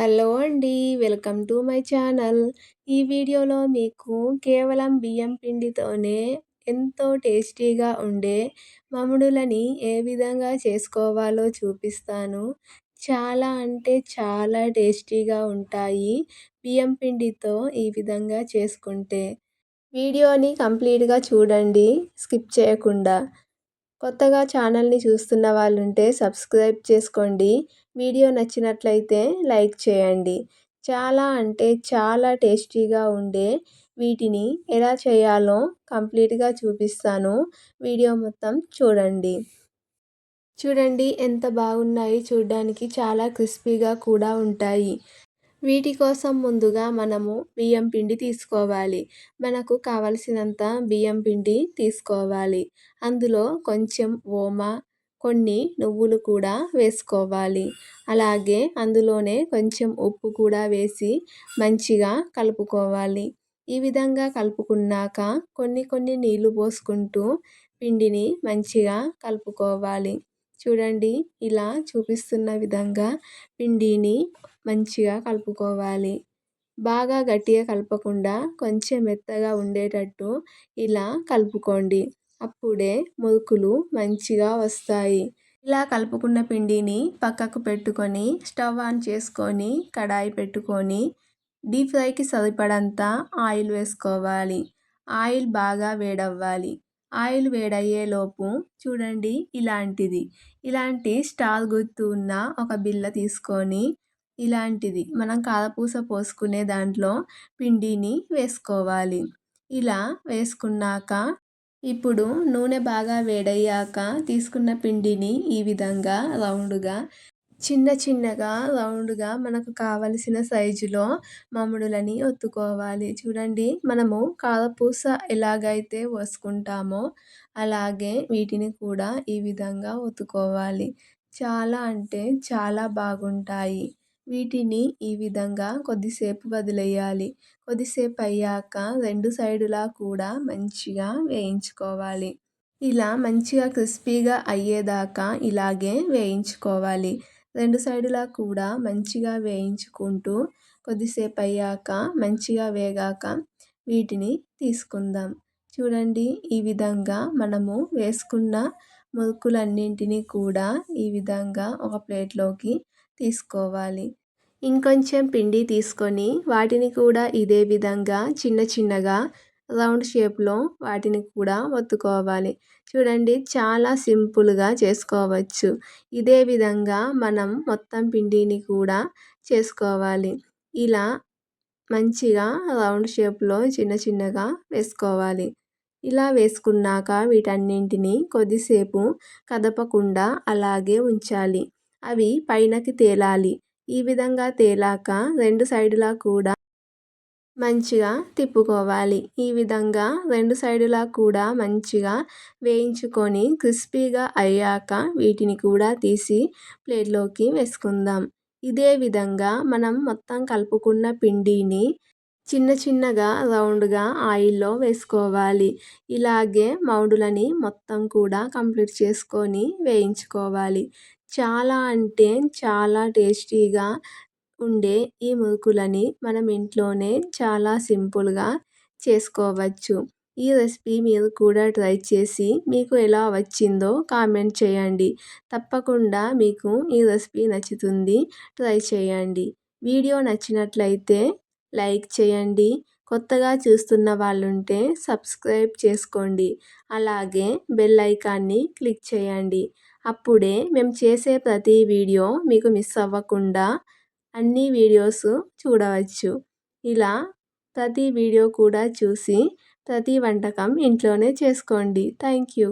Hello అండి. Welcome to my channel. ఈ వీడియోలో మీకు కేవలం బియ్యం పిండితోనే ఎంతో టేస్టీగా ఉండే మముడులని ఏ విధంగా చేసుకోవాలో చూపిస్తాను. చాలా అంటే చాలా టేస్టీగా ఉంటాయి బియ్యం పిండితో ఈ విధంగా చేసుకుంటే. వీడియోని కంప్లీట్‌గా చూడండి, స్కిప్ చేయకుండా. కొత్తగా ఛానల్ని చూస్తున్న వాళ్ళుంటే సబ్స్క్రైబ్ చేసుకోండి. వీడియో నచ్చినట్లయితే లైక్ చేయండి. చాలా అంటే చాలా టేస్టీగా ఉండే వీటిని ఎలా చేయాలో కంప్లీట్‌గా చూపిస్తాను. వీడియో మొత్తం చూడండి. చూడండి ఎంత బాగున్నాయి, చూడ్డానికి చాలా క్రిస్పీగా కూడా ఉంటాయి. వీటి కోసం ముందుగా మనము బియ్యం పిండి తీసుకోవాలి. మనకు కావలసినంత బియ్యం పిండి తీసుకోవాలి. అందులో కొంచెం ఓమ, కొన్ని నువ్వులు కూడా వేసుకోవాలి. అలాగే అందులోనే కొంచెం ఉప్పు కూడా వేసి మంచిగా కలుపుకోవాలి. ఈ విధంగా కలుపుకున్నాక కొన్ని కొన్ని నీళ్లు పోసుకుంటూ పిండిని మంచిగా కలుపుకోవాలి. చూడండి, ఇలా చూపిస్తున్న విధంగా పిండిని మంచిగా కలుపుకోవాలి. బాగా గట్టిగా కలపకుండా కొంచెం మెత్తగా ఉండేటట్టు ఇలా కలుపుకోండి. అప్పుడే మురుకులు మంచిగా వస్తాయి. ఇలా కలుపుకున్న పిండిని పక్కకు పెట్టుకొని స్టవ్ ఆన్ చేసుకొని కడాయి పెట్టుకొని డీప్ ఫ్రైకి సరిపడంత ఆయిల్ వేసుకోవాలి. ఆయిల్ బాగా వేడవ్వాలి. ఆయిల్ వేడయ్యేలోపు చూడండి, ఇలాంటి స్టార్ గుర్తు ఉన్న ఒక బిళ్ళ తీసుకొని ఇలాంటిది మనం కారపూస పోసుకునే దాంట్లో పిండిని వేసుకోవాలి. ఇలా వేసుకున్నాక ఇప్పుడు నూనె బాగా వేడయ్యాక తీసుకున్న పిండిని ఈ విధంగా చిన్నగా రౌండ్గా మనకు కావలసిన సైజులో మముడులని ఒత్తుకోవాలి. చూడండి, మనము కారపూస ఎలాగైతే పోసుకుంటామో అలాగే వీటిని కూడా ఈ విధంగా ఒత్తుకోవాలి. చాలా అంటే చాలా బాగుంటాయి. వీటిని ఈ విధంగా కొద్దిసేపు వదిలేయాలి. కొద్దిసేపు అయ్యాక రెండు సైడులా కూడా మంచిగా వేయించుకోవాలి. ఇలా మంచిగా క్రిస్పీగా అయ్యేదాకా ఇలాగే వేయించుకోవాలి. రెండు సైడులా కూడా మంచిగా వేయించుకుంటూ కొద్దిసేపు అయ్యాక మంచిగా వేగాక వీటిని తీసుకుందాం. చూడండి, ఈ విధంగా మనము వేసుకున్న మురుకులన్నింటినీ కూడా ఈ విధంగా ఒక ప్లేట్లోకి తీసుకోవాలి. ఇంకొంచెం పిండి తీసుకొని వాటిని కూడా ఇదే విధంగా చిన్నగా రౌండ్ షేప్లో వాటిని కూడా ఒత్తుకోవాలి. చూడండి, చాలా సింపుల్గా చేసుకోవచ్చు. ఇదే విధంగా మనం మొత్తం పిండిని కూడా చేసుకోవాలి. ఇలా మంచిగా రౌండ్ షేప్లో చిన్నగా వేసుకోవాలి. ఇలా వేసుకున్నాక వీటన్నింటినీ కొద్దిసేపు కదపకుండా అలాగే ఉంచాలి. అవి పైనకి తేలాలి. ఈ విధంగా తేలాక రెండు సైడులా కూడా మంచిగా తిప్పుకోవాలి. ఈ విధంగా రెండు సైడులా కూడా మంచిగా వేయించుకొని క్రిస్పీగా అయ్యాక వీటిని కూడా తీసి ప్లేట్లోకి వేసుకుందాం. ఇదే విధంగా మనం మొత్తం కలుపుకున్న పిండిని చిన్నగా రౌండ్గా ఆయిల్లో వేసుకోవాలి. ఇలాగే మౌడులని మొత్తం కూడా కంప్లీట్ చేసుకొని వేయించుకోవాలి. చాలా అంటే చాలా టేస్టీగా ఉండే ఈ మురుకులని మనం ఇంట్లోనే చాలా సింపుల్గా చేసుకోవచ్చు. ఈ రెసిపీ మీరు కూడా ట్రై చేసి మీకు ఎలా వచ్చిందో కామెంట్ చేయండి. తప్పకుండా మీకు ఈ రెసిపీ నచ్చుతుంది. ట్రై చేయండి. వీడియో నచ్చినట్లయితే లైక్ చేయండి. కొత్తగా చూస్తున్న వాళ్ళుంటే సబ్స్క్రైబ్ చేసుకోండి. అలాగే బెల్ ఐకాన్ని క్లిక్ చేయండి. అప్పుడే మేము చేసే ప్రతి వీడియో మీకు మిస్ అవ్వకుండా అన్ని వీడియోస్ చూడవచ్చు. ఇలా ప్రతి వీడియో కూడా చూసి ప్రతి వంటకం ఇంట్లోనే చేసుకోండి. Thank you.